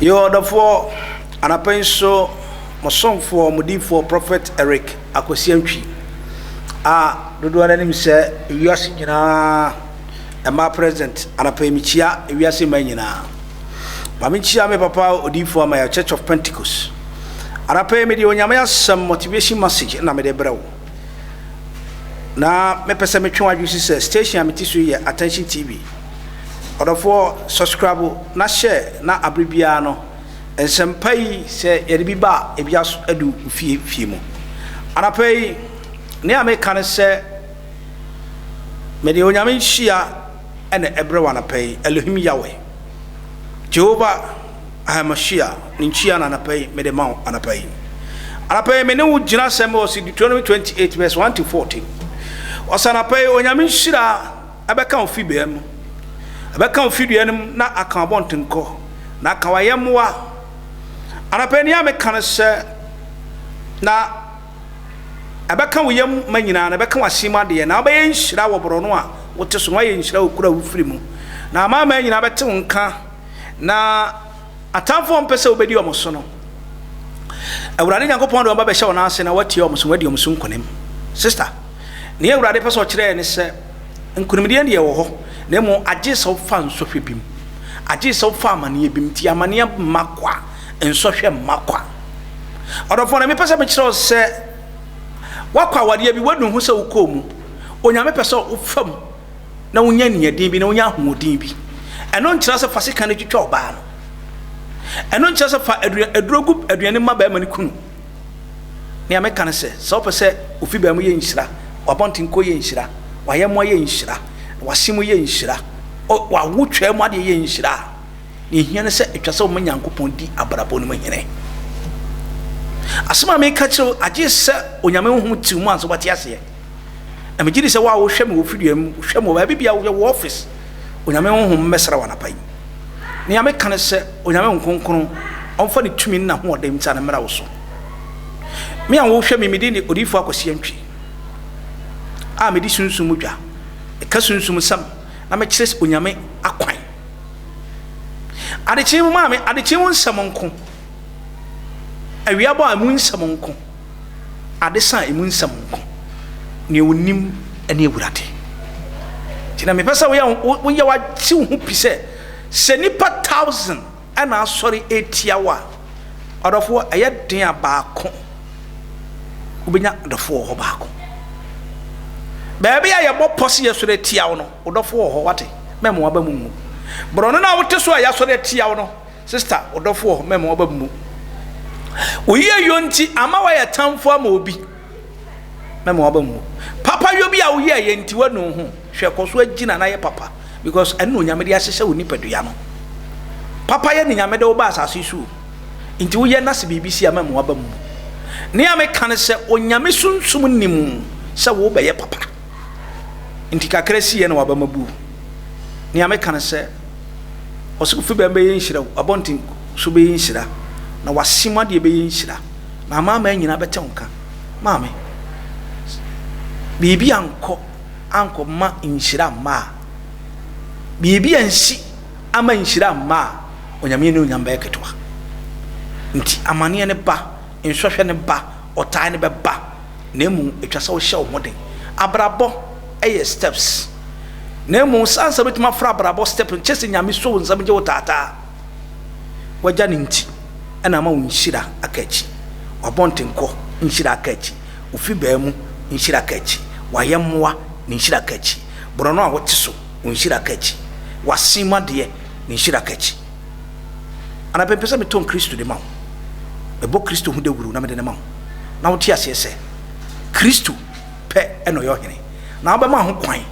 Yo, the four, and I pay so my song for Mudi for Prophet Eric ANTWI. The one name say, you are singing and my present, and I pay me chia, you are singing now. Mamichia, me papa, Odi for my Church of Pentecost. And I pay me the Onyamaya some motivation message, and I'm a bro. Now, me person me try to say station, I'm Attention TV. Order for subscribe, na share, na abribiano, and some pay say Ediba, Ebias Edu Fimo. And I pay near me can say Medionamin Shia and everyone I pay Elohim Yahweh. Jehovah, I am a Shia, Ninchian and I pay Medemount and I pay. And I pay Menu Jina Samos in Deuteronomy 28, verse 1 to 40. Was an I pay Onyamin Shira, I become Fibem. Abeka mfiduanem na akabontenko na akawayemwa anapenia me kan se na abeka woyem manyina na abeka wasima de na obaye nhira wo boro no a wote so waye nhira okura wufiri mu na ama manyina bete wonka na atamfo mpese obedi omoso no awurade nyankopon de oba be hye wona ase na watie omoso wadi omoso nkonem sister ne awurade pese o kire ne se nkonimde ne wo ho nemo agye so fa nsɔhwɛ bim agye so fa amane bim ti amane makwa nsɔhwɛ makwa ɔdɔfo na me pɛ sɛ me kyerɛ sɛ wakwa wade bi wadu hu sɛ wokɔ mu onyame pɛ sɛ wofam na wonya niadin bi na wonya hoodin bi ɛno nkyerɛ sɛ fa sika no twitwa ɔbaa no ɛno nkyerɛ sɛ fa adurogu aduane ma ba ma ne kunu ne ame kan sɛ sɛ wopɛ sɛ ofi ba mu yɛ nhyira wabɔnten kɔ yɛ nhyira wayɛ mo yɛ nhyira wasimu ye nhyira wa wotwa mu ade ye nhyira ne hia ne se etwa se o manyankopon di abrabo no mahene asema me ka kire agye se onyame hu ti mu anso bate ase e me gidi se wa wo hwɛ me wo fiduam hwɛ mo ba bibia wo office onyame hu mmesra wana pai ne ame ka ne se onyame nkonkron onfa ne tumi na ho odem ta na mra wo so me an wo hwɛ me medi ne odifo akosi antwi a medi sunsum dwa kasunsum sam na me kire onyame akwan adechi mu ma me adechi mu nsam nko awia ba mu nsam nko adesa emu nsam nko ne onim ene ewurade tina me pesa wo ya wa ti hu pise se nipa 1000 ana asori etiawa odofo ayeden abaako ubenya odofo ho baako baby ya bo posi yesore tiawo no odofo ho wate memo aba mu bro no na wote so ya sore tiawo no sister odofo ho memo aba mu oye yonti ama wa ya tamfo ama obi memo aba mu papa yo bi a wo ye yenti wanu ho hwe koso agina na ye papa because eno nyame de ahyehye wo nipadua no papa ye ni nyame de wo ba asase su nti wo ye na se bibisi ama memo aba mu ne ame kan se onyame sunsum nim se wo be ye papa nti kakresi ye na wabamabu ni ame kan se osukufi be ye nhira abontin so be ye nhira na wasima de be ye nhira na mama nyina bete nka mama bibi anko ma nhira ma bibi ansi ama nhira ma onyame ne onyamba eketwa nti amane ne ba nhwehwe ne ba otai ne be ba na emu etwasa wo hye wo moden abrabo steps nemo sansa betima fra brabo step chese nyame so nsam je wotata waja ninti ana ma wonhira akachi wabontenko nhira akachi ofi baamu nhira akachi wayemwa nhira akachi brono a wote so nhira akachi wasima de nhira akachi ana pempesa me ton Kristo de ma ebo Kristo hu de wuru na me de ma na wote asese Kristo pe eno yo hene na ba ma ho kwan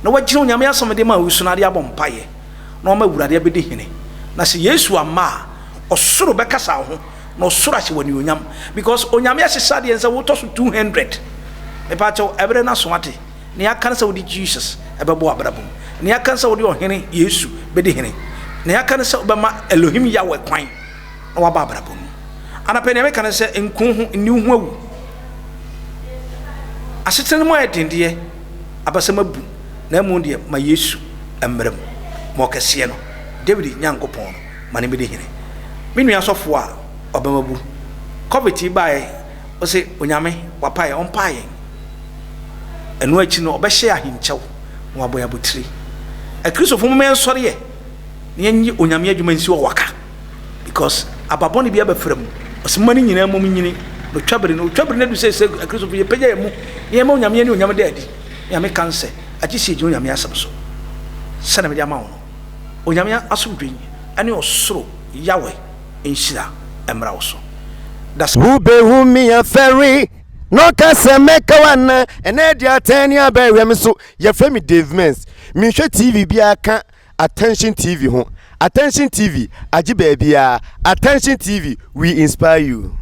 na wagire onyame asomde ma wusunade abompaye na o ma wurade abedi hene na se Yesu ama osoro bekasa ho na osoro ahye wani onyam because onyame ahyesade enza wo to so 200 me pa cho ebre na so ate ne aka na se wodi Jesus ebebo abrabom ne aka na se wodi ohene Yesu bedi hene ne aka na se obema Elohim Yahweh kwan na wa ba abrabom ana pe ne me kan se nkun hu ni hu awu asetene mo edinde abasama bu na mu de ma Yesu emrem mo kese no David nyankopon ma ne bedi hene me nua sɔfo a ɔbɛmabu covid bae ɔsɛ onyame wapae ɔmpae ɛno akyi no ɔbɛhyɛ ahenkyɛw na wabɔ yabotire akristofo mo mɛnsɔre yɛ na yɛnyi onyame adwuma nsi wɔ waka because ababɔne bi abɛfra mu ɔsɛma no nyinaa mom nyini no twabere no du sɛ akristofo yɛpɛgya yɛ mu na yɛma onyame ne onyame da adi nyame ka nsɛ agye sɛ ɛgye onyame asɛm so sɛne mede ama wo no onyame asomdwen ɛne ɔsoro yawe nhyira ɛmmra wo so who me a ferry no kasa meka wana ene dia tani abɛhwɛ so yɛfrɛ me Dave Mens mehwɛ TV bia ka Attention TV ho Attention TV agye baabia Attention TV we inspire you.